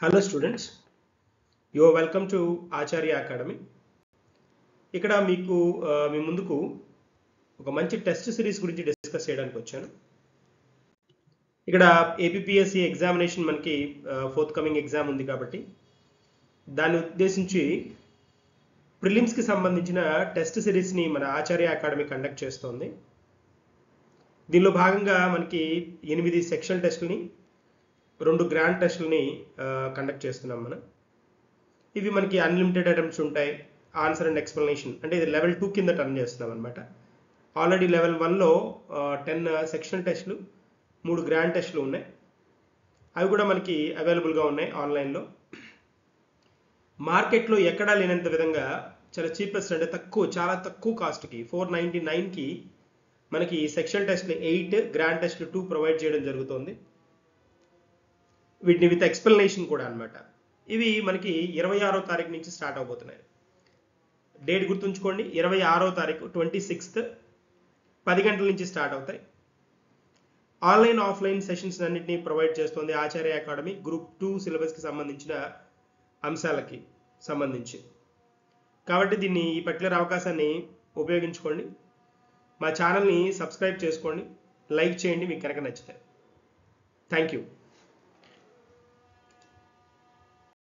Hello students, you are welcome to Acharya Academy. ఇక్కడ మీకు మీ ముందుకు ఒక మంచి టెస్ట్ సిరీస్ గురించి డిస్కస్ చేయడానికి వచ్చాను. ఇక్కడ ఏపీపీఎస్సీ ఎగ్జామినేషన్ మనకి ఫోర్త్ కమింగ్ ఎగ్జామ్ ఉంది కాబట్టి దాన్ని ఉద్దేశించి ప్రిలిమ్స్ కి సంబంధించిన టెస్ట్ సిరీస్ ని మన ఆచార్య అకాడమీ కండక్ట్ చేస్తోంది. దీనిలో భాగంగా మనకి 8 సెక్షన్ టెస్టులని 2 గ్రాండ్ టెస్టులని కండక్ట్ చేస్తున్నాం మనం. ఇవి మనకి అన్లిమిటెడ్ అటెంప్ట్స్ ఉంటాయి. ఆన్సర్ అండ్ ఎక్స్ప్లెనేషన్ అంటే ఇది లెవెల్ 2 కింద టర్న్ చేస్తున్నాం అనమాట. ఆల్రెడీ లెవెల్ 1లో 10 సెక్షన్ టెస్టులు 3 గ్రాండ్ టెస్టులు ఉన్నాయి. అవి కూడా మనకి అవైలబుల్గా ఉన్నాయి ఆన్లైన్లో. మార్కెట్లో ఎక్కడా లేనంత విధంగా చాలా చీపెస్ట్ అంటే చాలా తక్కువ కాస్ట్కి 499కి మనకి సెక్షన్ టెస్ట్లు 8 గ్రాండ్ టెస్ట్లు 2 ప్రొవైడ్ చేయడం జరుగుతుంది. వీటిని విత్ ఎక్స్ప్లెనేషన్ కూడా అనమాట. ఇవి మనకి 26వ తారీఖు నుంచి స్టార్ట్ అవబోతున్నాయి. డేట్ గుర్తుంచుకోండి, 26వ తారీఖు 26th 10 గంటల నుంచి స్టార్ట్ అవుతాయి. ఆన్లైన్ ఆఫ్లైన్ సెషన్స్ అన్నింటినీ ప్రొవైడ్ చేస్తుంది ఆచార్య అకాడమీ గ్రూప్ 2 సిలబస్కి సంబంధించిన అంశాలకి సంబంధించి. కాబట్టి దీన్ని ఈ పర్టికులర్ అవకాశాన్ని ఉపయోగించుకోండి. మా ఛానల్ని సబ్స్క్రైబ్ చేసుకోండి, లైక్ చేయండి మీకు కనుక నచ్చితే. Thank you.